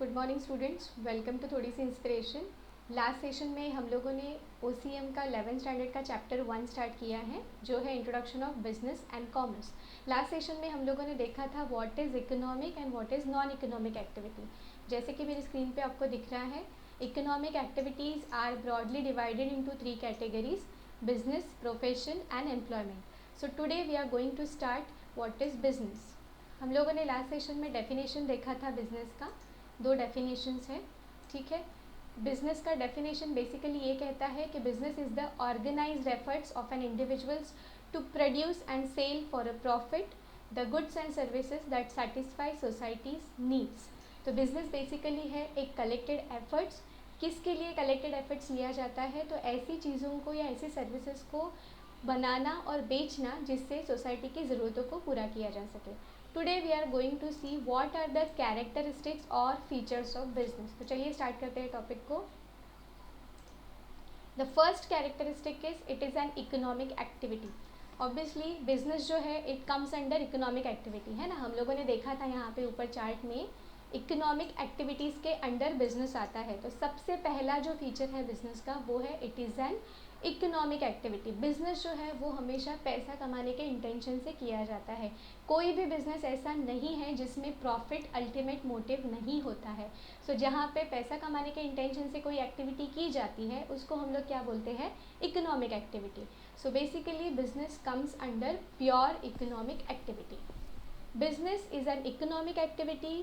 Good morning students, welcome to थोड़ी सी inspiration. Last session में हम लोगों ने OCM का 11th स्टैंडर्ड का चैप्टर 1 स्टार्ट किया है, जो है introduction of business and commerce. Last session में हम लोगों ने देखा था what is economic and what is non economic activity. जैसे कि मेरी स्क्रीन पे आपको दिख रहा है, economic activities are broadly divided into 3 categories: business, profession and employment. So today we are going to start what is business. हम लोगों ने लास्ट सेशन में डेफिनेशन देखा था बिजनेस का। 2 डेफिनेशंस है, ठीक है। बिजनेस का डेफिनेशन बेसिकली ये कहता है कि business is the organized efforts of an individuals to produce and sell for a profit the goods and services that satisfy society's needs. तो बिजनेस बेसिकली है एक कलेक्टेड एफर्ट्स। किसके लिए कलेक्टेड एफर्ट्स लिया जाता है? तो ऐसी चीज़ों को या ऐसी सर्विसेज को बनाना और बेचना जिससे सोसाइटी की ज़रूरतों को पूरा किया जा सके। Today we are going to see what are the characteristics और फीचर्स ऑफ बिजनेस। तो चलिए स्टार्ट करते हैं टॉपिक को। The first characteristic is it is an economic activity. Obviously business जो है it comes under economic activity, है ना। हम लोगों ने देखा था यहाँ पे ऊपर चार्ट में इकोनॉमिक एक्टिविटीज़ के अंडर बिजनेस आता है। तो सबसे पहला जो फीचर है बिजनेस का वो है it is an economic activity. Business जो है वो हमेशा पैसा कमाने के इंटेंशन से किया जाता है। कोई भी बिजनेस ऐसा नहीं है जिसमें प्रॉफिट अल्टीमेट मोटिव नहीं होता है। सो जहाँ पे पैसा कमाने के इंटेंशन से कोई एक्टिविटी की जाती है उसको हम लोग क्या बोलते हैं? Economic activity. So basically business comes under pure economic activity. Business is an economic activity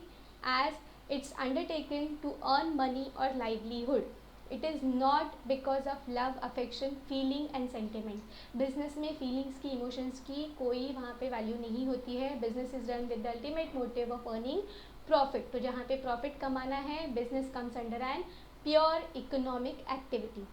as it's undertaken to earn money or livelihood. It is not because of love, affection, feeling and sentiment. Business में feelings की, emotions की कोई वहाँ पे value नहीं होती है. Business is done with the ultimate motive of earning profit. तो जहाँ पे profit कमाना है, business comes under an pure economic activity.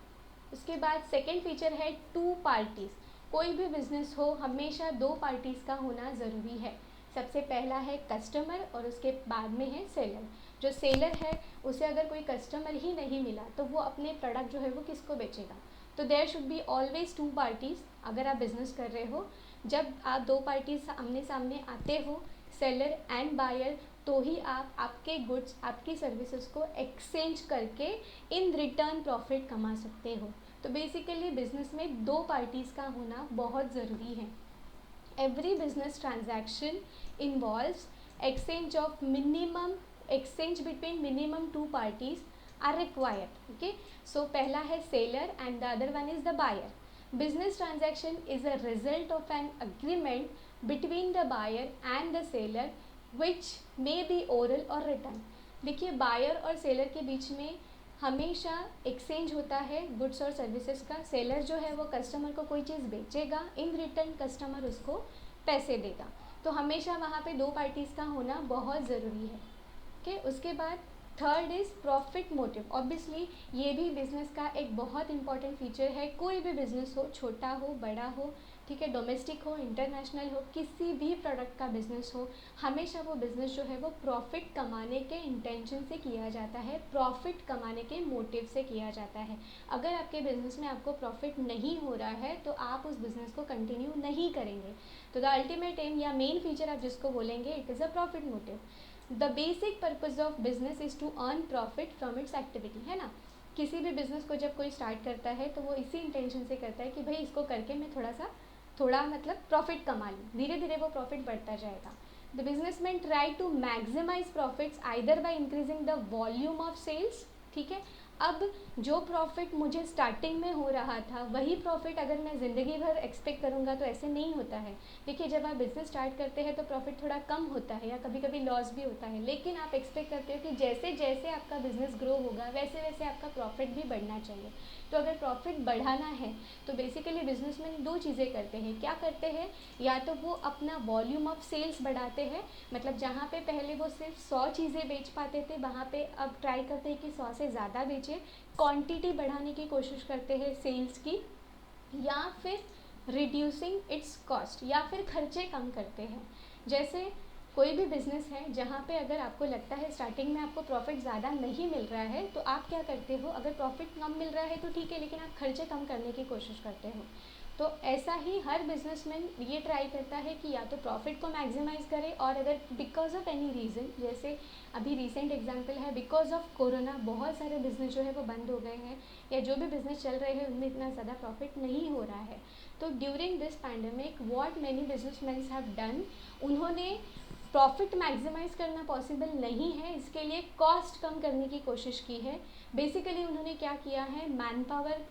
उसके बाद सेकेंड फीचर है टू पार्टीज़। कोई भी बिजनेस हो हमेशा 2 पार्टीज़ का होना ज़रूरी है। सबसे पहला है कस्टमर और उसके बाद में है सेलर। जो सेलर है उसे अगर कोई कस्टमर ही नहीं मिला तो वो अपने प्रोडक्ट जो है वो किसको बेचेगा? तो there should be always 2 parties. अगर आप बिज़नेस कर रहे हो, जब आप 2 पार्टीज आमने सामने आते हो, सेलर एंड बायर, तो ही आप आपके गुड्स, आपकी सर्विसेज को एक्सचेंज करके इन रिटर्न प्रॉफिट कमा सकते हो। तो बेसिकली बिजनेस में 2 पार्टीज़ का होना बहुत ज़रूरी है। Every business transaction involves exchange between minimum 2 parties are required. Okay, so पहला है seller and the other one is the buyer. Business transaction is a result of an agreement between the buyer and the seller which may be oral or written. देखिए buyer और seller के बीच में हमेशा exchange होता है goods और services का। Seller जो है वो कस्टमर को कोई चीज़ बेचेगा, इन रिटर्न कस्टमर उसको पैसे देगा। तो हमेशा वहाँ पे 2 पार्टीज़ का होना बहुत ज़रूरी है। ओके, उसके बाद third is profit motive. Obviously ये भी बिज़नेस का एक बहुत इंपॉर्टेंट फीचर है। कोई भी बिज़नेस हो, छोटा हो बड़ा हो, ठीक है, डोमेस्टिक हो इंटरनेशनल हो, किसी भी प्रोडक्ट का बिज़नेस हो, हमेशा वो बिज़नेस जो है वो प्रॉफिट कमाने के इंटेंशन से किया जाता है, प्रॉफिट कमाने के मोटिव से किया जाता है। अगर आपके बिज़नेस में आपको प्रॉफिट नहीं हो रहा है तो आप उस बिज़नेस को कंटिन्यू नहीं करेंगे। तो द अल्टीमेट एम या मेन फीचर आप जिसको बोलेंगे it is a profit motive. The basic purpose of business is to earn profit from its activity, है ना। किसी भी बिज़नेस को जब कोई स्टार्ट करता है तो वो इसी इंटेंशन से करता है कि भाई इसको करके मैं थोड़ा मतलब प्रॉफिट कमा लूँ। धीरे धीरे वो प्रॉफिट बढ़ता जाएगा। The businessman try to maximize profits either by increasing the volume of sales, ठीक है। अब जो प्रॉफिट मुझे स्टार्टिंग में हो रहा था वही प्रॉफिट अगर मैं ज़िंदगी भर एक्सपेक्ट करूँगा तो ऐसे नहीं होता है। देखिए जब आप बिज़नेस स्टार्ट करते हैं तो प्रॉफिट थोड़ा कम होता है या कभी कभी लॉस भी होता है, लेकिन आप एक्सपेक्ट करते हो कि जैसे जैसे आपका बिज़नेस ग्रो होगा वैसे वैसे आपका प्रॉफिट भी बढ़ना चाहिए। तो अगर प्रॉफिट बढ़ाना है तो बेसिकली बिजनेसमैन 2 चीज़ें करते हैं। क्या करते हैं? या तो वो अपना वॉल्यूम ऑफ सेल्स बढ़ाते हैं, मतलब जहाँ पे पहले वो सिर्फ 100 चीज़ें बेच पाते थे वहाँ पे अब ट्राई करते हैं कि 100 से ज़्यादा बेचें, क्वांटिटी बढ़ाने की कोशिश करते हैं सेल्स की, या फिर रिड्यूसिंग इट्स कॉस्ट, या फिर खर्चे कम करते हैं। जैसे कोई भी बिज़नेस है जहाँ पे अगर आपको लगता है स्टार्टिंग में आपको प्रॉफिट ज़्यादा नहीं मिल रहा है तो आप क्या करते हो? अगर प्रॉफिट कम मिल रहा है तो ठीक है, लेकिन आप खर्चे कम करने की कोशिश करते हो। तो ऐसा ही हर बिजनेसमैन ये ट्राई करता है कि या तो प्रॉफिट को मैक्सिमाइज़ करे, और अगर बिकॉज ऑफ एनी रीज़न, जैसे अभी रिसेंट एग्जांपल है, बिकॉज ऑफ कोरोना बहुत सारे बिजनेस जो है वो बंद हो गए हैं, या जो भी बिजनेस चल रहे हैं उनमें इतना ज़्यादा प्रॉफिट नहीं हो रहा है। तो during this pandemic what many businessman have done, उन्होंने प्रॉफिट मैक्सिमाइज़ करना पॉसिबल नहीं है, इसके लिए कॉस्ट कम करने की कोशिश की है। बेसिकली उन्होंने क्या किया है, man power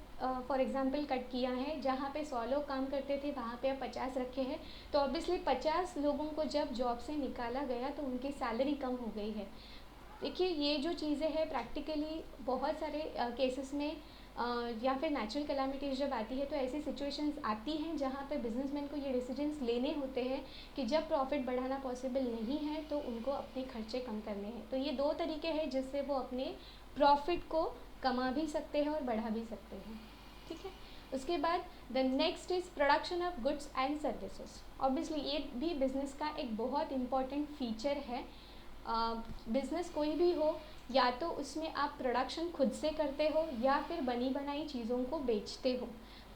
for example cut किया है, जहाँ पे 100 लोग काम करते थे वहाँ पे अब 50 रखे हैं। तो ऑब्वियसली 50 लोगों को जब जॉब से निकाला गया तो उनकी सैलरी कम हो गई है। देखिए ये जो चीज़ें हैं प्रैक्टिकली बहुत सारे केसेस में या फिर नेचुरल कैलामिटीज़ जब आती है तो ऐसी सिचुएशंस आती हैं जहाँ पे बिजनेसमैन को ये डिसीजंस लेने होते हैं कि जब प्रॉफिट बढ़ाना पॉसिबल नहीं है तो उनको अपने खर्चे कम करने हैं। तो ये दो तरीके हैं जिससे वो अपने प्रॉफिट को कमा भी सकते हैं और बढ़ा भी सकते हैं। ठीक है, उसके बाद the next is production of goods and services. Obviously ये भी बिज़नेस का एक बहुत इम्पॉर्टेंट फीचर है। बिज़नेस कोई भी हो, या तो उसमें आप प्रोडक्शन खुद से करते हो या फिर बनी बनाई चीज़ों को बेचते हो।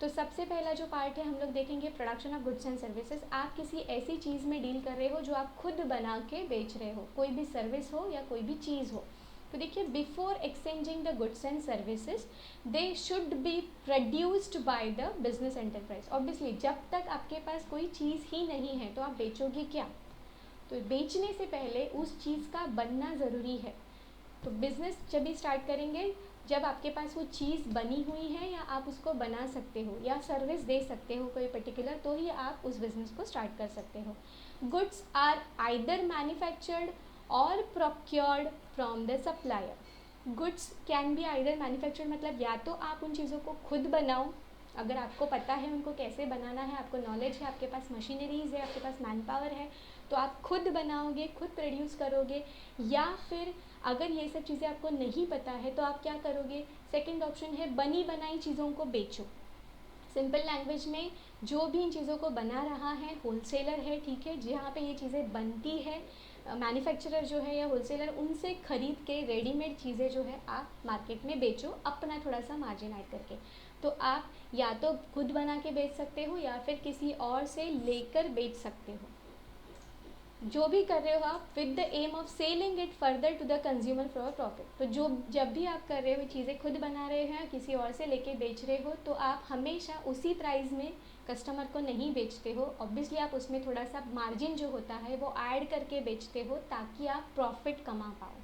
तो सबसे पहला जो पार्ट है हम लोग देखेंगे production of goods and services. आप किसी ऐसी चीज़ में डील कर रहे हो जो आप खुद बना के बेच रहे हो, कोई भी सर्विस हो या कोई भी चीज़ हो। तो देखिए before exchanging the goods and services they should be produced by the business enterprise. Obviously जब तक आपके पास कोई चीज़ ही नहीं है तो आप बेचोगे क्या? तो बेचने से पहले उस चीज़ का बनना ज़रूरी है। तो बिज़नेस जब भी स्टार्ट करेंगे जब आपके पास वो चीज़ बनी हुई है या आप उसको बना सकते हो या सर्विस दे सकते हो कोई पर्टिकुलर, तो ही आप उस बिज़नेस को स्टार्ट कर सकते हो। गुड्स आर आइदर मैन्युफैक्चर्ड और procured from the supplier. Goods can be either manufactured, मतलब या तो आप उन चीज़ों को खुद बनाओ, अगर आपको पता है उनको कैसे बनाना है, आपको नॉलेज है, आपके पास मशीनरीज़ है, आपके पास मैन पावर है, तो आप खुद बनाओगे, खुद प्रोड्यूस करोगे। या फिर अगर ये सब चीज़ें आपको नहीं पता है तो आप क्या करोगे, सेकंड ऑप्शन है बनी बनाई चीज़ों को बेचो। सिंपल लैंग्वेज में जो भी इन चीज़ों को बना रहा है होलसेलर है, ठीक है, जहाँ पे ये चीज़ें बनती है, मैन्युफैक्चरर जो है या होलसेलर, उनसे ख़रीद के रेडीमेड चीज़ें जो है आप मार्केट में बेचो अपना थोड़ा सा मार्जिन ऐड करके। तो आप या तो खुद बना के बेच सकते हो या फिर किसी और से लेकर बेच सकते हो। जो भी कर रहे हो आप with the aim of selling it further to the consumer for profit. तो जो जब भी आप कर रहे हो चीज़ें खुद बना रहे हैं किसी और से लेके बेच रहे हो तो आप हमेशा उसी प्राइस में कस्टमर को नहीं बेचते हो। ऑब्वियसली आप उसमें थोड़ा सा मार्जिन जो होता है वो ऐड करके बेचते हो ताकि आप प्रॉफिट कमा पाओ।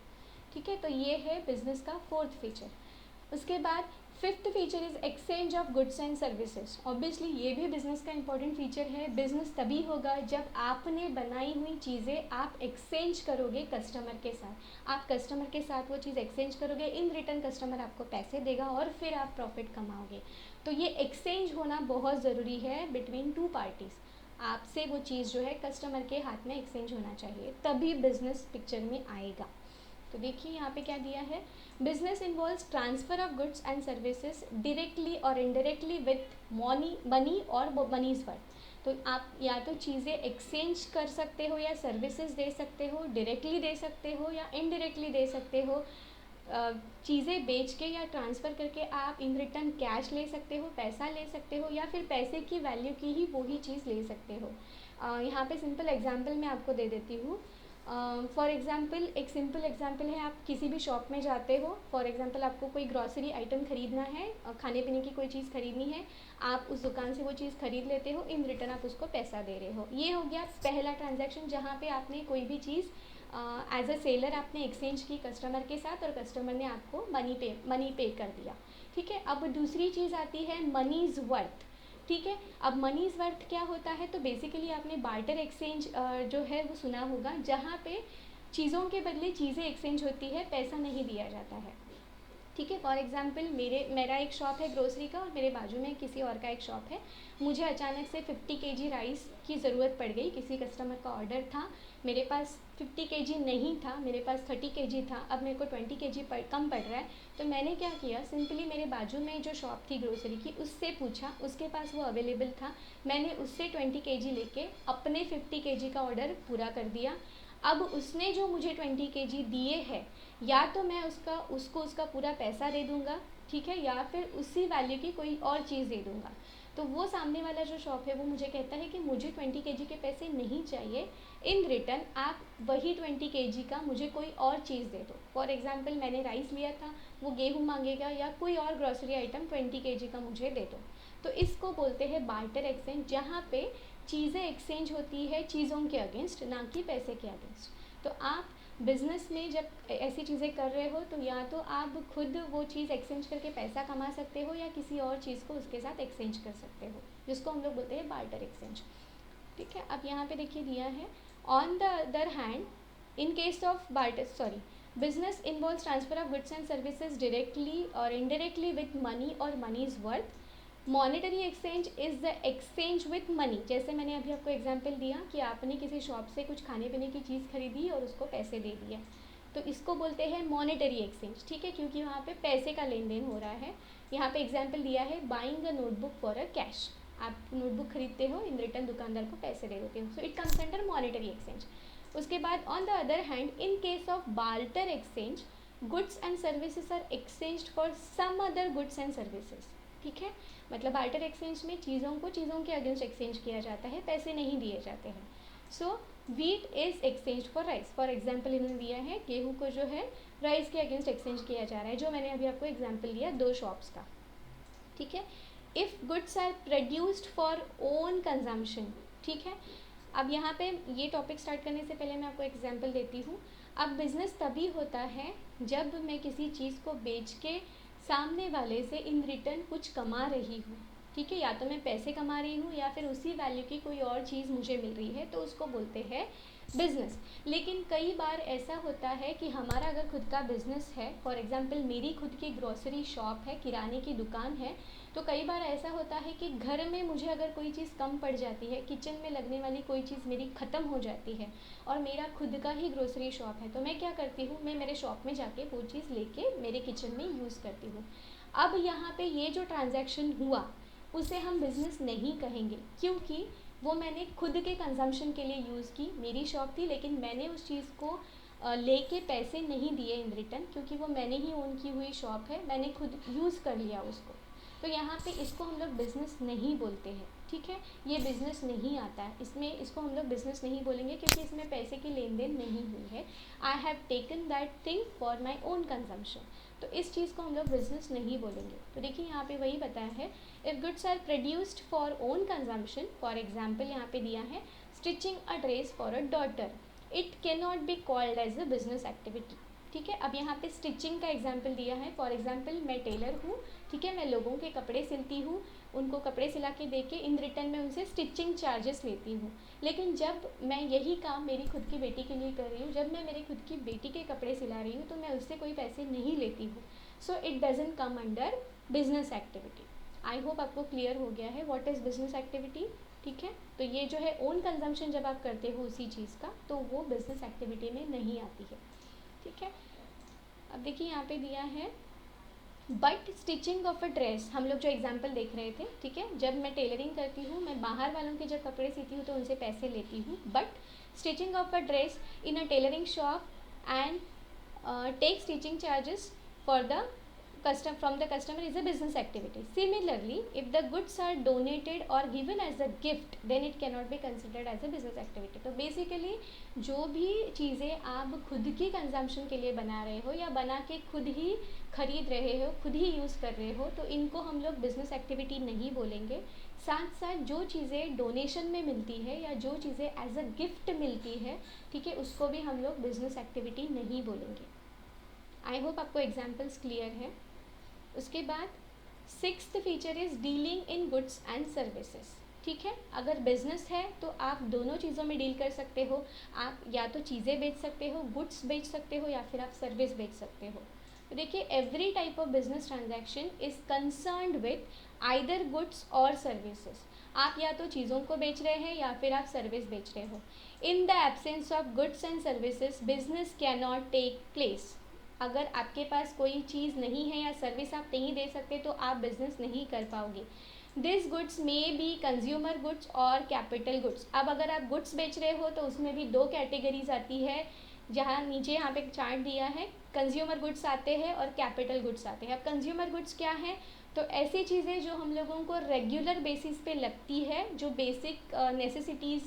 ठीक है, तो ये है बिजनेस का फोर्थ फीचर। उसके बाद fifth feature is exchange of goods and services. Obviously ये भी बिज़नेस का इंपॉर्टेंट फीचर है। बिज़नेस तभी होगा जब आपने बनाई हुई चीज़ें आप एक्सचेंज करोगे कस्टमर के साथ। आप कस्टमर के साथ वो चीज़ एक्सचेंज करोगे, इन रिटर्न कस्टमर आपको पैसे देगा और फिर आप प्रॉफिट कमाओगे। तो ये एक्सचेंज होना बहुत ज़रूरी है बिटवीन टू पार्टीज़। आपसे वो चीज़ जो है कस्टमर के हाथ में एक्सचेंज होना चाहिए, तभी बिज़नेस पिक्चर में आएगा। तो देखिए यहाँ पे क्या दिया है, business involves transfer of goods and services directly और इनडायरेक्टली विथ मनी और मनीज वर्थ। तो आप या तो चीज़ें एक्सचेंज कर सकते हो या सर्विसेज दे सकते हो, डायरेक्टली दे सकते हो या इनडायरेक्टली दे सकते हो। चीज़ें बेच के या ट्रांसफ़र करके आप इन रिटर्न कैश ले सकते हो, पैसा ले सकते हो, या फिर पैसे की वैल्यू की ही वही चीज़ ले सकते हो। यहाँ पे सिंपल एग्जांपल मैं आपको दे देती हूँ। फॉर एग्ज़ाम्पल एक सिंपल एग्जांपल है, आप किसी भी शॉप में जाते हो, फॉर एग्ज़ाम्पल आपको कोई ग्रॉसरी आइटम ख़रीदना है, खाने पीने की कोई चीज़ ख़रीदनी है, आप उस दुकान से वो चीज़ ख़रीद लेते हो, इन रिटर्न आप उसको पैसा दे रहे हो। ये हो गया पहला ट्रांजैक्शन जहाँ पे आपने कोई भी चीज़ एज अ सेलर आपने एक्सचेंज की कस्टमर के साथ और कस्टमर ने आपको मनी पे कर दिया। ठीक है, अब दूसरी चीज़ आती है मनीज़ वर्थ। ठीक है, अब मनीज़ वर्थ क्या होता है, तो बेसिकली आपने बार्टर एक्सचेंज जो है वो सुना होगा, जहाँ पे चीज़ों के बदले चीज़ें एक्सचेंज होती है, पैसा नहीं दिया जाता है। ठीक है, फॉर एग्जांपल मेरा एक शॉप है ग्रोसरी का और मेरे बाजू में किसी और का एक शॉप है। मुझे अचानक से 50 केजी राइस की ज़रूरत पड़ गई, किसी कस्टमर का ऑर्डर था, मेरे पास 50 केजी नहीं था, मेरे पास 30 केजी था, अब मेरे को 20 केजी कम पड़ रहा है। तो मैंने क्या किया, सिंपली मेरे बाजू में जो शॉप थी ग्रोसरी की उससे पूछा, उसके पास वो अवेलेबल था, मैंने उससे 20 केजी लेके अपने 50 केजी का ऑर्डर पूरा कर दिया। अब उसने जो मुझे 20 केजी दिए हैं, या तो मैं उसको उसका पूरा पैसा दे दूँगा, ठीक है, या फिर उसी वैल्यू की कोई और चीज़ दे दूँगा। तो वो सामने वाला जो शॉप है वो मुझे कहता है कि मुझे 20 kg के पैसे नहीं चाहिए, इन रिटर्न आप वही 20 kg का मुझे कोई और चीज़ दे दो। फॉर एग्जांपल मैंने राइस लिया था, वो गेहूँ मांगेगा या कोई और ग्रॉसरी आइटम 20 kg का मुझे दे दो। तो इसको बोलते हैं बार्टर एक्सचेंज, जहाँ पे चीज़ें एक्सचेंज होती है चीज़ों के अगेंस्ट, ना कि पैसे के अगेंस्ट। तो आप बिज़नेस में जब ऐसी चीज़ें कर रहे हो तो या तो आप खुद वो चीज़ एक्सचेंज करके पैसा कमा सकते हो या किसी और चीज़ को उसके साथ एक्सचेंज कर सकते हो, जिसको हम लोग बोलते हैं बार्टर एक्सचेंज। ठीक है, अब यहाँ पे देखिए दिया है, on the other hand in case of business involves transfer of goods and services directly और इनडायरेक्टली विथ मनी और money is worth. Monetary exchange is the exchange with money. जैसे मैंने अभी आपको एग्जांपल दिया कि आपने किसी शॉप से कुछ खाने पीने की चीज़ खरीदी और उसको पैसे दे दिए, तो इसको बोलते हैं मॉनेटरी एक्सचेंज। ठीक है, क्योंकि वहाँ पे पैसे का लेन देन हो रहा है। यहाँ पे एग्जांपल दिया है, buying a notebook for a cash. आप नोटबुक खरीदते हो, इन रिटर्न दुकानदार को पैसे दे देते हो, so it comes under monetary exchange. उसके बाद on the other hand in case of barter exchange goods and services are exchanged for some other goods and services. ठीक है, मतलब बार्टर एक्सचेंज में चीज़ों को चीज़ों के अगेंस्ट एक्सचेंज किया जाता है, पैसे नहीं दिए जाते हैं। So wheat is exchange for rice. For example इन्होंने दिया है गेहूँ को जो है राइस के अगेंस्ट एक्सचेंज किया जा रहा है, जो मैंने अभी आपको एग्जांपल दिया 2 शॉप्स का। ठीक है, if goods are produced for own consumption. ठीक है, अब यहाँ पे ये टॉपिक स्टार्ट करने से पहले मैं आपको एग्जांपल देती हूँ। अब बिज़नेस तभी होता है जब मैं किसी चीज़ को बेच के सामने वाले से इन रिटर्न कुछ कमा रही हूँ। ठीक है, या तो मैं पैसे कमा रही हूँ या फिर उसी वैल्यू की कोई और चीज़ मुझे मिल रही है, तो उसको बोलते हैं बिज़नेस। लेकिन कई बार ऐसा होता है कि हमारा अगर खुद का बिज़नेस है, फॉर एग्जांपल मेरी खुद की ग्रोसरी शॉप है, किराने की दुकान है, तो कई बार ऐसा होता है कि घर में मुझे अगर कोई चीज़ कम पड़ जाती है, किचन में लगने वाली कोई चीज़ मेरी ख़त्म हो जाती है और मेरा खुद का ही ग्रोसरी शॉप है, तो मैं क्या करती हूँ, मैं मेरे शॉप में जाके वो चीज़ लेके मेरे किचन में यूज़ करती हूँ। अब यहाँ पे ये जो ट्रांजैक्शन हुआ उसे हम बिज़नेस नहीं कहेंगे, क्योंकि वो मैंने खुद के कंजम्पशन के लिए यूज़ की, मेरी शॉप थी, लेकिन मैंने उस चीज़ को लेके पैसे नहीं दिए इन रिटर्न, क्योंकि वो मैंने ही ओन की हुई शॉप है, मैंने खुद यूज़ कर लिया उसको। तो यहाँ पे इसको हम लोग बिज़नेस नहीं बोलते हैं। ठीक है, ये बिज़नेस नहीं आता है इसमें, इसको हम लोग बिज़नेस नहीं बोलेंगे क्योंकि इसमें पैसे की लेन देन नहीं हुई है। I have taken that thing for my own consumption, तो इस चीज़ को हम लोग बिज़नेस नहीं बोलेंगे। तो देखिए यहाँ पे वही बताया है, if goods are produced for own consumption, for example यहाँ पे दिया है stitching a dress for a daughter, it can not be called as a business activity. ठीक है, अब यहाँ पे स्टिचिंग का एग्जाम्पल दिया है। फॉर एग्जाम्पल मैं टेलर हूँ, ठीक है, मैं लोगों के कपड़े सिलती हूँ, उनको कपड़े सिला के दे के इन रिटर्न में उनसे स्टिचिंग चार्जेस लेती हूँ। लेकिन जब मैं यही काम मेरी खुद की बेटी के लिए कर रही हूँ, जब मैं मेरी खुद की बेटी के कपड़े सिला रही हूँ, तो मैं उससे कोई पैसे नहीं लेती हूँ। So it doesn't come under business activity. I hope आपको क्लियर हो गया है व्हाट इज़ बिजनेस एक्टिविटी। ठीक है, तो ये जो है ओन कंजम्पशन जब आप करते हो उसी चीज़ का, तो वो बिजनेस एक्टिविटी में नहीं आती है। ठीक है, अब देखिए यहाँ पे दिया है, but stitching of a dress, हम लोग जो एग्जांपल देख रहे थे, ठीक है, जब मैं टेलरिंग करती हूँ, मैं बाहर वालों के जब कपड़े सीती हूँ तो उनसे पैसे लेती हूँ, but stitching of a dress in a tailoring shop and take stitching charges for the from the customer is a business activity. Similarly, if the goods are donated or given as a gift, then it cannot be considered as a business activity. तो basically जो भी चीज़ें आप खुद की consumption के लिए बना रहे हो या बना के खुद ही खरीद रहे हो, खुद ही यूज़ कर रहे हो, तो इनको हम लोग बिजनेस एक्टिविटी नहीं बोलेंगे। साथ साथ जो चीज़ें डोनेशन में मिलती है या जो चीज़ें एज अ गिफ्ट मिलती है, ठीक है, उसको भी हम लोग बिजनेस एक्टिविटी नहीं बोलेंगे। आई होप आपको एग्जाम्पल्स क्लियर है। उसके बाद 6th feature is dealing in goods and services. ठीक है, अगर बिजनेस है तो आप दोनों चीज़ों में डील कर सकते हो। आप या तो चीज़ें बेच सकते हो, गुड्स बेच सकते हो, या फिर आप सर्विस बेच सकते हो। तो देखिए, every type of business transaction is concerned with either goods और सर्विसेज। आप या तो चीज़ों को बेच रहे हैं या फिर आप सर्विस बेच रहे हो। In the absence of goods and services business can not take place. अगर आपके पास कोई चीज़ नहीं है या सर्विस आप नहीं दे सकते तो आप बिज़नेस नहीं कर पाओगे। This goods may be consumer goods और कैपिटल गुड्स। अब अगर आप गुड्स बेच रहे हो तो उसमें भी 2 कैटेगरीज आती है, जहाँ नीचे यहाँ पे चार्ट दिया है, कंज्यूमर गुड्स आते हैं और कैपिटल गुड्स आते हैं। अब कंज्यूमर गुड्स क्या है, तो ऐसी चीज़ें जो हम लोगों को रेगुलर बेसिस पे लगती है, जो बेसिक नेसेसिटीज़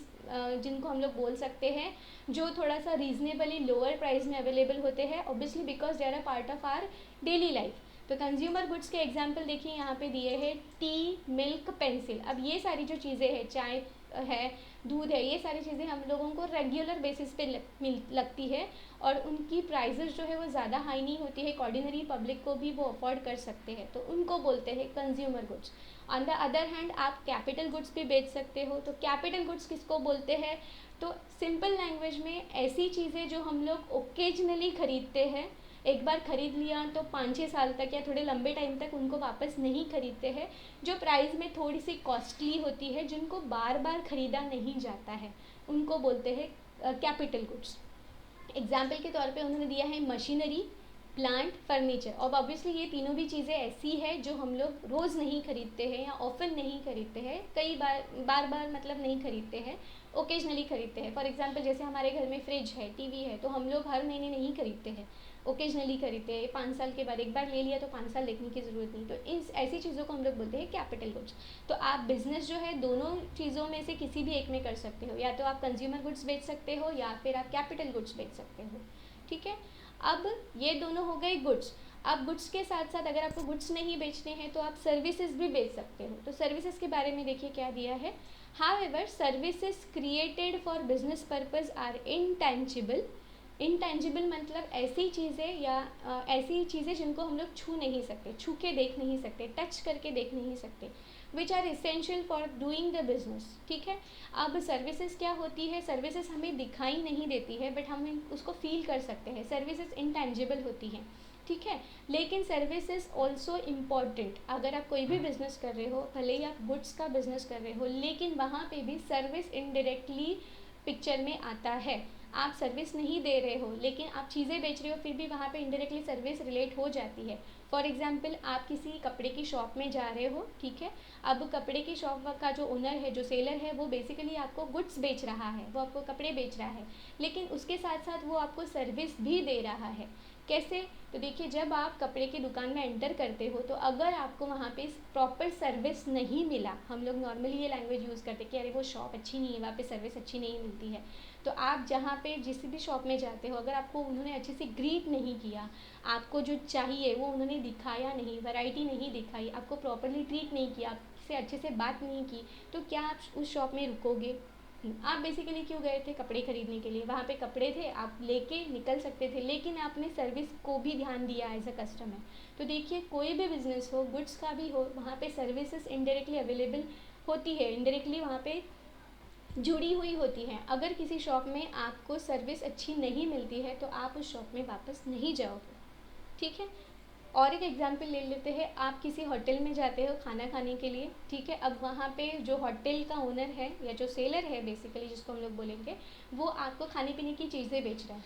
जिनको हम लोग बोल सकते हैं, जो थोड़ा सा रीजनेबली लोअर प्राइस में अवेलेबल होते हैं, obviously because they are a part of our daily life. तो कंज्यूमर गुड्स के एग्जांपल देखिए यहाँ पे दिए हैं, टी, मिल्क, पेंसिल। अब ये सारी जो चीज़ें हैं, चाय है, दूध है, ये सारी चीज़ें हम लोगों को रेगुलर बेसिस पे लगती है और उनकी प्राइजेस जो है वो ज़्यादा हाई नहीं होती है, ऑर्डिनरी पब्लिक को भी वो अफोर्ड कर सकते हैं, तो उनको बोलते हैं consumer goods. On the other hand आप कैपिटल गुड्स भी बेच सकते हो। तो कैपिटल गुड्स किसको बोलते हैं, तो सिंपल लैंग्वेज में ऐसी चीज़ें जो हम लोग ओकेजनली खरीदते हैं, एक बार खरीद लिया तो 5-6 साल तक या थोड़े लंबे टाइम तक उनको वापस नहीं खरीदते हैं, जो प्राइस में थोड़ी सी कॉस्टली होती है, जिनको बार बार खरीदा नहीं जाता है, उनको बोलते हैं कैपिटल गुड्स। एग्जाम्पल के तौर पे उन्होंने दिया है मशीनरी, प्लांट, फर्नीचर। और ऑब्वियसली ये तीनों भी चीज़ें ऐसी है जो हम लोग रोज़ नहीं खरीदते हैं या ऑफन नहीं खरीदते हैं, कई बार मतलब नहीं खरीदते हैं, ओकेजनली खरीदते हैं। फॉर एग्जांपल जैसे हमारे घर में फ्रिज है, टीवी है, तो हम लोग हर महीने नहीं खरीदते हैं, ओकेजनली खरीदते हैं। 5 साल के बाद एक बार ले लिया तो 5 साल देखने की ज़रूरत नहीं। तो इन ऐसी चीज़ों को हम लोग बोलते हैं कैपिटल गुड्स। तो आप बिजनेस जो है दोनों चीज़ों में से किसी भी एक में कर सकते हो, या तो आप कंज्यूमर गुड्स बेच सकते हो या फिर आप कैपिटल गुड्स बेच सकते हो। ठीक है, अब ये दोनों हो गए गुड्स। अब गुड्स के साथ साथ अगर आपको गुड्स नहीं बेचने हैं तो आप सर्विसेज भी बेच सकते हो। तो सर्विसेज के बारे में देखिए क्या दिया है, however services created for business purpose are intangible. Intangible मतलब ऐसी चीज़ें या ऐसी चीज़ें जिनको हम लोग छू नहीं सकते, छू के देख नहीं सकते, टच करके देख नहीं सकते, which are essential for doing the business. ठीक है, अब सर्विसेज क्या होती है, सर्विसेज हमें दिखाई नहीं देती है बट हम उसको फील कर सकते हैं, सर्विसेज इनटैंजिबल होती हैं। ठीक है, लेकिन सर्विसेज ऑल्सो इम्पॉर्टेंट। अगर आप कोई भी बिजनेस कर रहे हो, भले ही आप गुड्स का बिजनेस कर रहे हो, लेकिन वहाँ पे भी सर्विस इनडायरेक्टली पिक्चर में आता है। आप सर्विस नहीं दे रहे हो लेकिन आप चीज़ें बेच रहे हो, फिर भी वहाँ पे इनडायरेक्टली सर्विस रिलेट हो जाती है। फॉर एग्जांपल आप किसी कपड़े की शॉप में जा रहे हो, ठीक है, अब कपड़े की शॉप का जो ओनर है, जो सेलर है, वो बेसिकली आपको गुड्स बेच रहा है, वो आपको कपड़े बेच रहा है, लेकिन उसके साथ साथ वो आपको सर्विस भी दे रहा है। कैसे, तो देखिए जब आप कपड़े की दुकान में एंटर करते हो तो अगर आपको वहाँ पे प्रॉपर सर्विस नहीं मिला, हम लोग नॉर्मली ये लैंग्वेज यूज़ करते हैं कि अरे वो शॉप अच्छी नहीं है, वहाँ पे सर्विस अच्छी नहीं मिलती है, तो आप जहाँ पे जिस भी शॉप में जाते हो, अगर आपको उन्होंने अच्छे से ग्रीट नहीं किया, आपको जो चाहिए वो उन्होंने दिखाया नहीं, वैरायटी नहीं दिखाई, आपको प्रॉपरली ट्रीट नहीं किया, आपसे अच्छे से बात नहीं की, तो क्या आप उस शॉप में रुकोगे? आप बेसिकली क्यों गए थे, कपड़े खरीदने के लिए, वहाँ पे कपड़े थे, आप लेके निकल सकते थे, लेकिन आपने सर्विस को भी ध्यान दिया एज अ कस्टमर। तो देखिए कोई भी बिजनेस हो, गुड्स का भी हो, वहाँ पे सर्विसेज इनडायरेक्टली अवेलेबल होती है, इनडायरेक्टली वहाँ पे जुड़ी हुई होती हैं। अगर किसी शॉप में आपको सर्विस अच्छी नहीं मिलती है तो आप उस शॉप में वापस नहीं जाओगे। ठीक है, और एक एग्जांपल ले लेते हैं, आप किसी होटल में जाते हो खाना खाने के लिए, ठीक है, अब वहाँ पे जो होटल का ओनर है या जो सेलर है बेसिकली जिसको हम लोग बोलेंगे, वो आपको खाने पीने की चीज़ें बेच रहा है।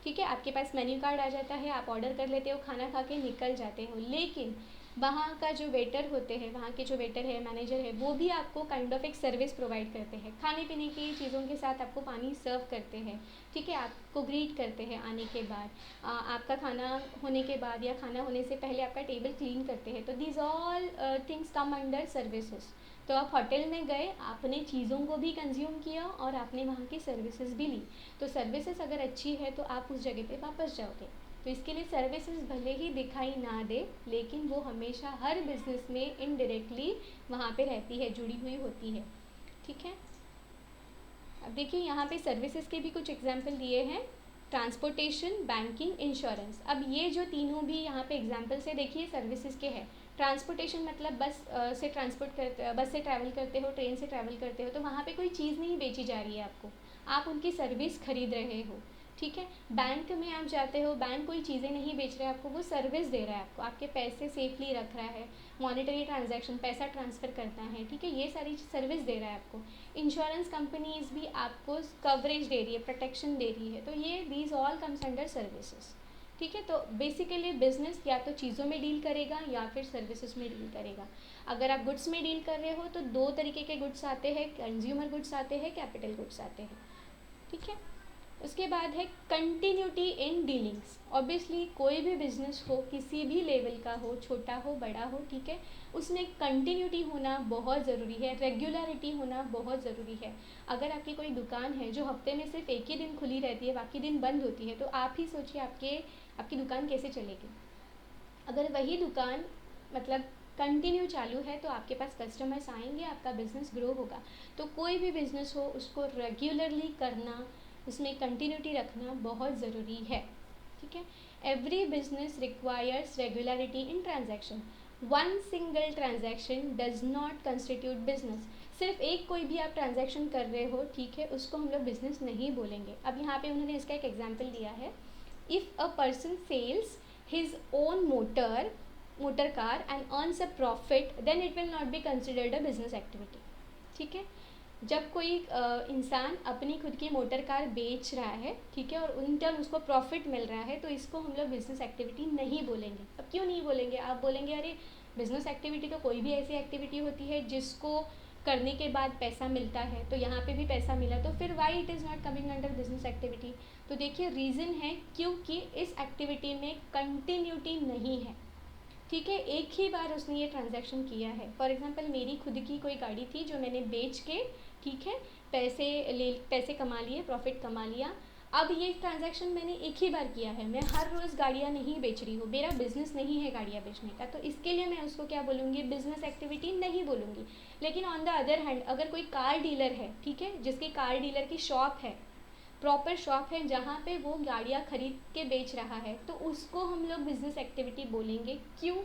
ठीक है, आपके पास मेन्यू कार्ड आ जाता है, आप ऑर्डर कर लेते हो, खाना खा के निकल जाते हो, लेकिन वहाँ का जो वेटर होते हैं, वहाँ के जो वेटर है, मैनेजर है, वो भी आपको काइंड ऑफ एक सर्विस प्रोवाइड करते हैं, खाने पीने की चीज़ों के साथ आपको पानी सर्व करते हैं। ठीक है, आपको ग्रीट करते हैं आने के बाद, आपका खाना होने के बाद या खाना होने से पहले आपका टेबल क्लीन करते हैं। तो these all things come under services. तो आप होटल में गए, आपने चीज़ों को भी कंज्यूम किया और आपने वहाँ की सर्विसेज भी ली, तो सर्विसेज अगर अच्छी है तो आप उस जगह पे वापस जाओगे। तो इसके लिए सर्विसेज भले ही दिखाई ना दे, लेकिन वो हमेशा हर बिजनेस में इनडायरेक्टली वहाँ पे रहती है, जुड़ी हुई होती है। ठीक है, अब देखिए यहाँ पे सर्विसेज के भी कुछ एग्जाम्पल दिए हैं, ट्रांसपोर्टेशन, बैंकिंग, इंश्योरेंस। अब ये जो तीनों भी यहाँ पे एग्जाम्पल से देखिए सर्विसेज के हैं। ट्रांसपोर्टेशन मतलब बस से ट्रैवल करते हो, ट्रेन से ट्रैवल करते हो, तो वहाँ पे कोई चीज़ नहीं बेची जा रही है आपको, आप उनकी सर्विस खरीद रहे हो। ठीक है, बैंक में आप जाते हो, बैंक कोई चीज़ें नहीं बेच रहा है आपको, वो सर्विस दे रहा है आपको, आपके पैसे सेफली रख रहा है, मॉनेटरी ट्रांजैक्शन, पैसा ट्रांसफ़र करता है। ठीक है, ये सारी सर्विस दे रहा है आपको। इंश्योरेंस कंपनीज भी आपको कवरेज दे रही है, प्रोटेक्शन दे रही है, तो ये these all comes under services. ठीक है, तो बेसिकली बिजनेस या तो चीज़ों में डील करेगा या फिर सर्विसेज में डील करेगा। अगर आप गुड्स में डील कर रहे हो तो दो तरीके के गुड्स आते हैं, कंज्यूमर गुड्स आते हैं, कैपिटल गुड्स आते हैं। ठीक है, उसके बाद है कंटिन्यूटी इन डीलिंग्स। ऑब्वियसली कोई भी बिजनेस हो, किसी भी लेवल का हो, छोटा हो बड़ा हो, ठीक है, उसमें कंटिन्यूटी होना बहुत ज़रूरी है, रेगुलरिटी होना बहुत ज़रूरी है। अगर आपकी कोई दुकान है जो हफ्ते में सिर्फ एक ही दिन खुली रहती है, बाकी दिन बंद होती है, तो आप ही सोचिए आपकी दुकान कैसे चलेगी। अगर वही दुकान मतलब कंटिन्यू चालू है तो आपके पास कस्टमर्स आएंगे, आपका बिज़नेस ग्रो होगा। तो कोई भी बिज़नेस हो उसको रेगुलरली करना, उसमें कंटिन्यूटी रखना बहुत ज़रूरी है, ठीक है। Every business requires regularity in transaction. One single transaction does not constitute business. सिर्फ एक कोई भी आप ट्रांजैक्शन कर रहे हो, ठीक है, उसको हम लोग बिजनेस नहीं बोलेंगे। अब यहाँ पे उन्होंने इसका एक एग्जाम्पल दिया है। If a person sells his own motor car and earns a profit, then it will not be considered a business activity, ठीक है। जब कोई इंसान अपनी खुद की मोटर कार बेच रहा है, ठीक है, और उन टर्म उसको प्रॉफिट मिल रहा है, तो इसको हम लोग बिजनेस एक्टिविटी नहीं बोलेंगे। अब क्यों नहीं बोलेंगे? आप बोलेंगे अरे बिजनेस एक्टिविटी तो कोई भी ऐसी एक्टिविटी होती है जिसको करने के बाद पैसा मिलता है, तो यहाँ पे भी पैसा मिला, तो फिर why it is not coming under business activity. तो देखिए रीज़न है क्योंकि इस एक्टिविटी में कंटिन्यूटी नहीं है, ठीक है। एक ही बार उसने ये ट्रांजैक्शन किया है। फॉर एग्जांपल मेरी खुद की कोई गाड़ी थी जो मैंने बेच के, ठीक है, पैसे कमा लिए, प्रॉफिट कमा लिया। अब ये ट्रांजैक्शन मैंने एक ही बार किया है, मैं हर रोज़ गाड़ियाँ नहीं बेच रही हूँ, मेरा बिजनेस नहीं है गाड़ियाँ बेचने का, तो इसके लिए मैं उसको क्या बोलूँगी? बिजनेस एक्टिविटी नहीं बोलूँगी। लेकिन ऑन द अदर हैंड अगर कोई कार डीलर है, ठीक है, जिसकी कार डीलर की शॉप है, प्रॉपर शॉप है जहाँ पे वो गाड़ियाँ खरीद के बेच रहा है, तो उसको हम लोग बिजनेस एक्टिविटी बोलेंगे। क्यों?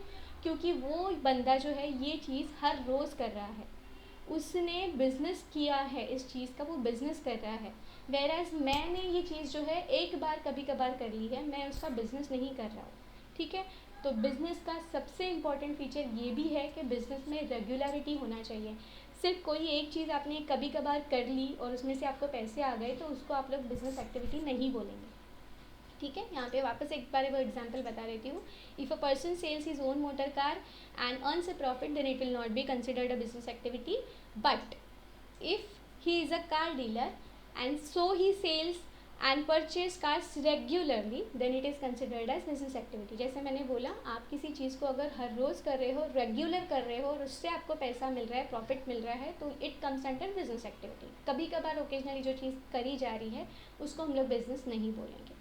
क्योंकि वो बंदा जो है ये चीज़ हर रोज़ कर रहा है, उसने बिज़नेस किया है, इस चीज़ का वो बिज़नेस कर रहा है। वेराज मैंने ये चीज़ जो है एक बार कभी कभार कर ली है, मैं उसका बिज़नेस नहीं कर रहा हूँ, ठीक है। तो बिज़नेस का सबसे इम्पॉर्टेंट फीचर ये भी है कि बिज़नेस में रेगुलरिटी होना चाहिए। सिर्फ कोई एक चीज़ आपने कभी कभार कर ली और उसमें से आपको पैसे आ गए, तो उसको आप लोग बिज़नेस एक्टिविटी नहीं बोलेंगे, ठीक है। यहाँ पे वापस एक बार वो एग्जांपल बता देती हूँ। If a person sells his own motor car and earns a profit, then it will not be considered a business activity. But if he is a car dealer and so he sells and purchase cars regularly, then it is considered as business activity. जैसे मैंने बोला, आप किसी चीज़ को अगर हर रोज़ कर रहे हो, रेगुलर कर रहे हो, और उससे आपको पैसा मिल रहा है, प्रॉफिट मिल रहा है, तो it comes under business activity. कभी कभार ओकेजनली जो चीज़ करी जा रही है उसको हम लोग बिजनेस नहीं बोलेंगे,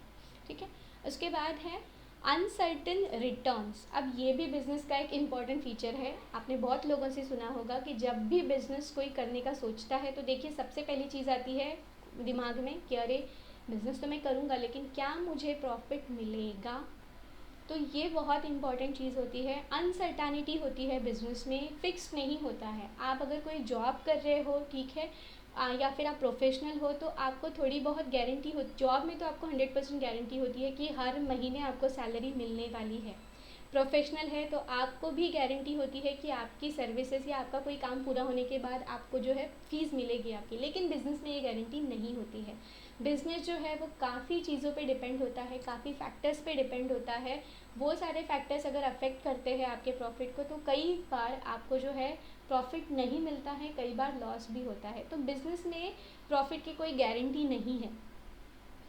ठीक है। उसके बाद है अनसर्टेन रिटर्न्स। अब ये भी बिज़नेस का एक इम्पॉर्टेंट फीचर है। आपने बहुत लोगों से सुना होगा कि जब भी बिज़नेस कोई करने का सोचता है, तो देखिए सबसे पहली चीज़ आती है दिमाग में कि अरे बिज़नेस तो मैं करूँगा, लेकिन क्या मुझे प्रॉफिट मिलेगा? तो ये बहुत इंपॉर्टेंट चीज़ होती है। अनसर्टानिटी होती है बिज़नेस में, फिक्स नहीं होता है। आप अगर कोई जॉब कर रहे हो, ठीक है, या फिर आप प्रोफेशनल हो, तो आपको थोड़ी बहुत गारंटी हो। जॉब में तो आपको 100% गारंटी होती है कि हर महीने आपको सैलरी मिलने वाली है। प्रोफेशनल है तो आपको भी गारंटी होती है कि आपकी सर्विसेज या आपका कोई काम पूरा होने के बाद आपको जो है फ़ीस मिलेगी आपकी। लेकिन बिज़नेस में ये गारंटी नहीं होती है। बिज़नेस जो है वो काफ़ी चीज़ों पे डिपेंड होता है, काफ़ी फैक्टर्स पे डिपेंड होता है। वो सारे फैक्टर्स अगर अफेक्ट करते हैं आपके प्रॉफिट को, तो कई बार आपको जो है प्रॉफिट नहीं मिलता है, कई बार लॉस भी होता है। तो बिज़नेस में प्रॉफिट की कोई गारंटी नहीं है,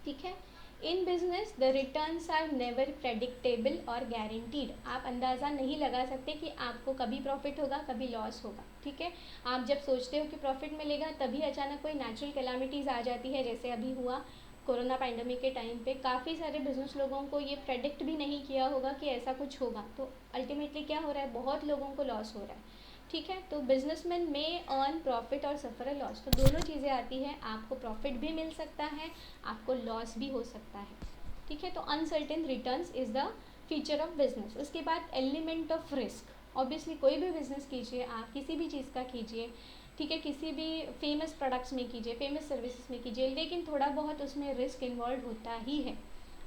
ठीक है। In business the returns are never predictable और गारंटीड। आप अंदाज़ा नहीं लगा सकते कि आपको कभी प्रॉफिट होगा, कभी लॉस होगा, ठीक है। आप जब सोचते हो कि प्रॉफिट मिलेगा, तभी अचानक कोई नेचुरल कैलामिटीज़ आ जाती है, जैसे अभी हुआ कोरोना पैंडमिक के टाइम पे। काफ़ी सारे बिजनेस लोगों को ये प्रेडिक्ट भी नहीं किया होगा कि ऐसा कुछ होगा, तो अल्टीमेटली क्या हो रहा है, बहुत लोगों को लॉस हो रहा है, ठीक है। तो बिजनेसमैन में अर्न प्रॉफिट और सफ़र अ लॉस, तो दोनों चीज़ें आती हैं। आपको प्रॉफिट भी मिल सकता है, आपको लॉस भी हो सकता है, ठीक है। तो uncertain returns is the feature of business. उसके बाद एलिमेंट ऑफ रिस्क। ऑब्वियसली कोई भी बिजनेस कीजिए, आप किसी भी चीज़ का कीजिए, ठीक है, किसी भी फेमस प्रोडक्ट्स में कीजिए, फेमस सर्विसेज में कीजिए, लेकिन थोड़ा बहुत उसमें रिस्क इन्वॉल्व होता ही है।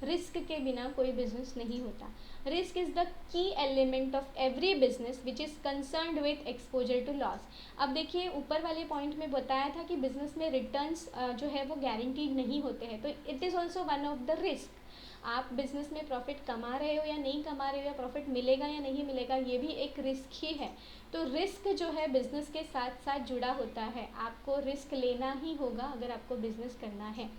रिस्क के बिना कोई बिजनेस नहीं होता। Risk is the key element of every business which is concerned with exposure to loss. अब देखिए ऊपर वाले पॉइंट में बताया था कि बिजनेस में रिटर्न्स जो है वो गारंटीड नहीं होते हैं, तो it is also one of the risk. आप बिजनेस में प्रॉफिट कमा रहे हो या नहीं कमा रहे हो, या प्रॉफिट मिलेगा या नहीं मिलेगा, ये भी एक रिस्क ही है। तो रिस्क जो है बिजनेस के साथ साथ जुड़ा होता है, आपको रिस्क लेना ही होगा अगर आपको बिजनेस करना है।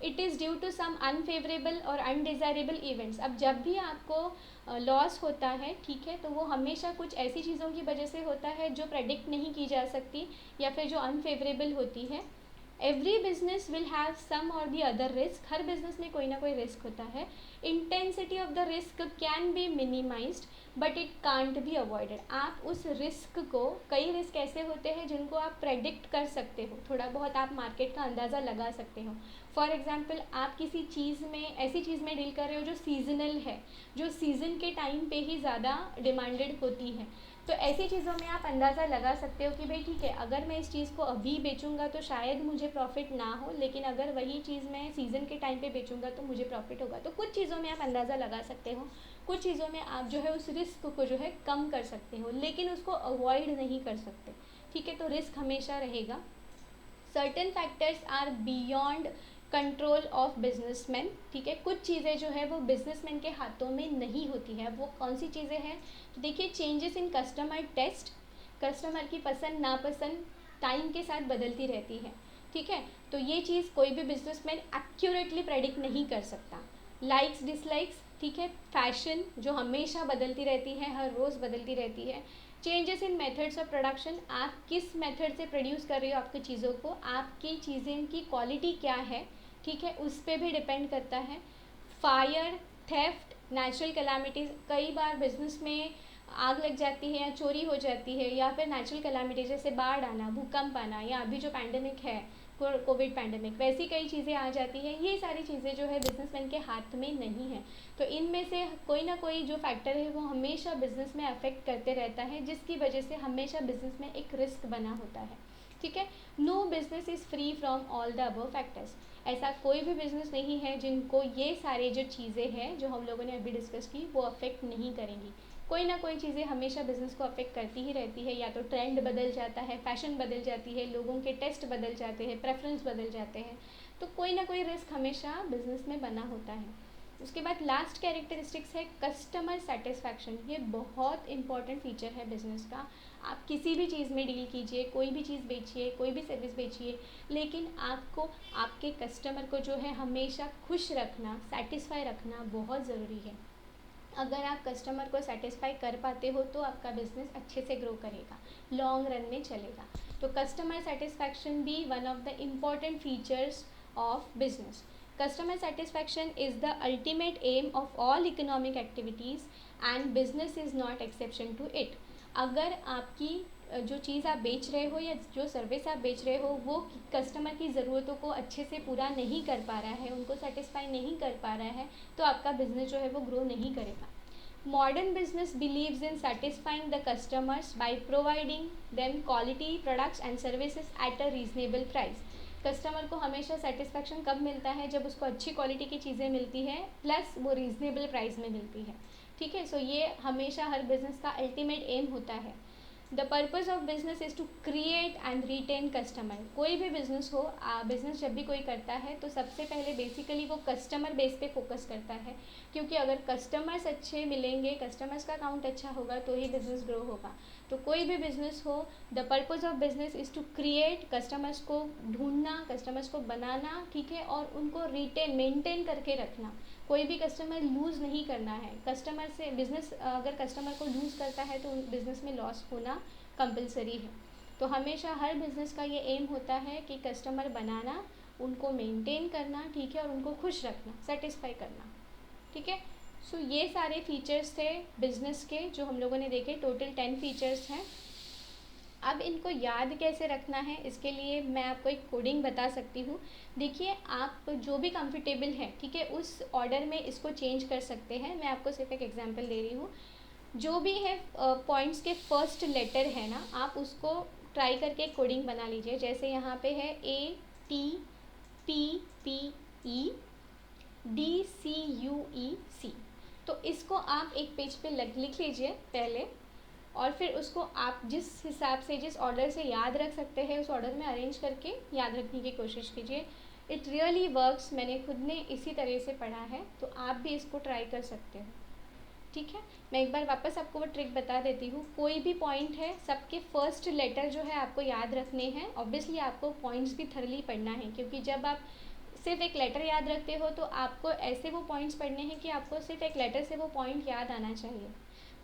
It is due to some unfavourable और अनडिज़ायरेबल इवेंट्स। अब जब भी आपको लॉस होता है, ठीक है, तो वो हमेशा कुछ ऐसी चीज़ों की वजह से होता है जो प्रेडिक्ट नहीं की जा सकती या फिर जो अनफेवरेबल होती है। Every business will have some और दी अदर रिस्क, हर बिजनेस में कोई ना कोई रिस्क होता है। Intensity of the risk can be minimised but it can't be avoided. आप उस रिस्क को, कई रिस्क ऐसे होते हैं जिनको आप प्रेडिक्ट कर सकते हो, थोड़ा बहुत आप मार्केट का अंदाज़ा लगा सकते हो। फॉर एग्जाम्पल, आप किसी चीज़ में, ऐसी चीज़ में डील कर रहे हो जो सीजनल है, जो सीज़न के टाइम पे ही ज़्यादा डिमांडेड होती है, तो ऐसी चीज़ों में आप अंदाज़ा लगा सकते हो कि भाई ठीक है, अगर मैं इस चीज़ को अभी बेचूंगा तो शायद मुझे प्रॉफिट ना हो, लेकिन अगर वही चीज़ मैं सीज़न के टाइम पे बेचूंगा तो मुझे प्रॉफिट होगा। तो कुछ चीज़ों में आप अंदाज़ा लगा सकते हो, कुछ चीज़ों में आप जो है उस रिस्क को जो है कम कर सकते हो, लेकिन उसको अवॉइड नहीं कर सकते, ठीक है। तो रिस्क हमेशा रहेगा। Certain factors are beyond control of businessman, ठीक है। कुछ चीज़ें जो है वो बिजनेसमैन के हाथों में नहीं होती है। वो कौन सी चीज़ें हैं? तो देखिए, changes in customer taste, customer की पसंद नापसंद टाइम के साथ बदलती रहती है, ठीक है। तो ये चीज़ कोई भी बिजनेसमैन एक्यूरेटली प्रेडिक्ट नहीं कर सकता। लाइक्स डिसलाइक्स, ठीक है। फैशन जो हमेशा बदलती रहती है, हर रोज़ बदलती रहती है। Changes in methods of production, आप किस मेथड से प्रोड्यूस कर रहे हो आपकी चीज़ों को, आपकी चीज़ें की क्वालिटी क्या है, ठीक है, उस पर भी डिपेंड करता है। फायर, थेफ्ट, नेचुरल कैलामिटीज़, कई बार बिजनेस में आग लग जाती है या चोरी हो जाती है, या फिर नेचुरल कैलामिटी जैसे बाढ़ आना, भूकंप आना, या अभी जो पैंडेमिक है, कोविड पैंडेमिक, वैसी कई चीज़ें आ जाती हैं। ये सारी चीज़ें जो है बिजनेसमैन के हाथ में नहीं है। तो इनमें से कोई ना कोई जो फैक्टर है वो हमेशा बिजनेस में अफेक्ट करते रहता है, जिसकी वजह से हमेशा बिजनेस में एक रिस्क बना होता है, ठीक है। No business is free from all the above factors. ऐसा कोई भी बिजनेस नहीं है जिनको ये सारे जो चीज़ें हैं जो हम लोगों ने अभी डिस्कस की वो अफेक्ट नहीं करेंगी। कोई ना कोई चीज़ें हमेशा बिजनेस को अफेक्ट करती ही रहती है। या तो ट्रेंड बदल जाता है, फैशन बदल जाती है, लोगों के टेस्ट बदल जाते हैं, प्रेफरेंस बदल जाते हैं, तो कोई ना कोई रिस्क हमेशा बिजनेस में बना होता है। उसके बाद लास्ट कैरेक्टरिस्टिक्स है कस्टमर सेटिस्फैक्शन। ये बहुत इंपॉर्टेंट फीचर है बिजनेस का। आप किसी भी चीज़ में डील कीजिए, कोई भी चीज़ बेचिए, कोई भी सर्विस बेचिए, लेकिन आपको आपके कस्टमर को जो है हमेशा खुश रखना, सेटिस्फाई रखना बहुत ज़रूरी है। अगर आप कस्टमर को सेटिस्फाई कर पाते हो तो आपका बिजनेस अच्छे से ग्रो करेगा, लॉन्ग रन में चलेगा। तो कस्टमर सेटिस्फैक्शन भी one of the important features of business. Customer satisfaction is the ultimate aim of all economic activities and business is not exception to it. अगर आपकी जो चीज़ आप बेच रहे हो या जो सर्विस आप बेच रहे हो वो कस्टमर की ज़रूरतों को अच्छे से पूरा नहीं कर पा रहा है, उनको सेटिस्फाई नहीं कर पा रहा है, तो आपका बिजनेस जो है वो ग्रो नहीं करेगा। Modern business believes in satisfying the customers by providing them quality products and services at a reasonable price. Customer को हमेशा सेटिस्फैक्शन कब मिलता है? जब उसको अच्छी क्वालिटी की चीज़ें मिलती हैं प्लस वो रीज़नेबल प्राइस में मिलती है, ठीक है। सो ये हमेशा हर बिज़नेस का अल्टीमेट एम होता है। The purpose of business is to create and retain customer. कोई भी बिजनेस हो, बिजनेस जब भी कोई करता है तो सबसे पहले बेसिकली वो कस्टमर बेस पे फोकस करता है, क्योंकि अगर कस्टमर्स अच्छे मिलेंगे, कस्टमर्स का काउंट अच्छा होगा तो ही बिज़नेस ग्रो होगा। तो कोई भी बिज़नेस हो, the purpose of business is to create, customers को ढूंढना, कस्टमर्स को बनाना, ठीक है, और उनको रिटेन, मेंटेन करके रखना। कोई भी कस्टमर लूज़ नहीं करना है। कस्टमर से बिज़नेस अगर कस्टमर को लूज़ करता है तो बिज़नेस में लॉस होना कंपलसरी है। तो हमेशा हर बिज़नेस का ये एम होता है कि कस्टमर बनाना, उनको मेंटेन करना, ठीक है, और उनको खुश रखना, सेटिस्फाई करना, ठीक है। सो ये सारे फीचर्स थे बिज़नेस के जो हम लोगों ने देखे। टोटल 10 फीचर्स हैं। अब इनको याद कैसे रखना है, इसके लिए मैं आपको एक कोडिंग बता सकती हूँ। देखिए, आप जो भी कंफर्टेबल है, ठीक है, उस ऑर्डर में इसको चेंज कर सकते हैं। मैं आपको सिर्फ एक एग्जांपल दे रही हूँ। जो भी है पॉइंट्स के फर्स्ट लेटर है ना, आप उसको ट्राई करके कोडिंग बना लीजिए। जैसे यहाँ पे है ATPPEDCUEC, तो इसको आप एक पेज पे लिख लीजिए पहले, और फिर उसको आप जिस हिसाब से, जिस ऑर्डर से याद रख सकते हैं उस ऑर्डर में अरेंज करके याद रखने की कोशिश कीजिए। It really works. मैंने खुद ने इसी तरह से पढ़ा है, तो आप भी इसको ट्राई कर सकते हो, ठीक है। मैं एक बार वापस आपको वो ट्रिक बता देती हूँ। कोई भी पॉइंट है, सबके फर्स्ट लेटर जो है आपको याद रखने हैं। ऑब्वियसली आपको पॉइंट्स भी थरली पढ़ना है, क्योंकि जब आप सिर्फ एक लेटर याद रखते हो तो आपको ऐसे वो पॉइंट्स पढ़ने हैं कि आपको सिर्फ एक लेटर से वो पॉइंट याद आना चाहिए।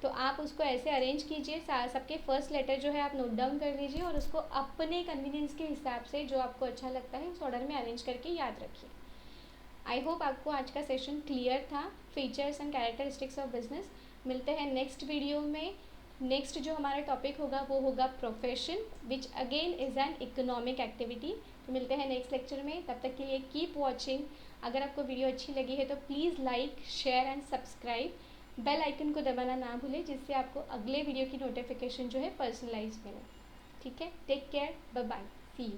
तो आप उसको ऐसे अरेंज कीजिए, सबके फर्स्ट लेटर जो है आप नोट डाउन कर लीजिए और उसको अपने कन्वीनियंस के हिसाब से जो आपको अच्छा लगता है उस ऑर्डर में अरेंज करके याद रखिए। आई होप आपको आज का सेशन क्लियर था, features and characteristics of business. मिलते हैं नेक्स्ट वीडियो में। नेक्स्ट जो हमारा टॉपिक होगा वो होगा profession, which again is an economic activity. तो मिलते हैं नेक्स्ट लेक्चर में, तब तक के लिए कीप वॉचिंग। अगर आपको वीडियो अच्छी लगी है तो please like, share and subscribe. Bell icon को दबाना ना भूलें, जिससे आपको अगले वीडियो की नोटिफिकेशन जो है पर्सनलाइज मिले। ठीक है, take care, bye bye, see you.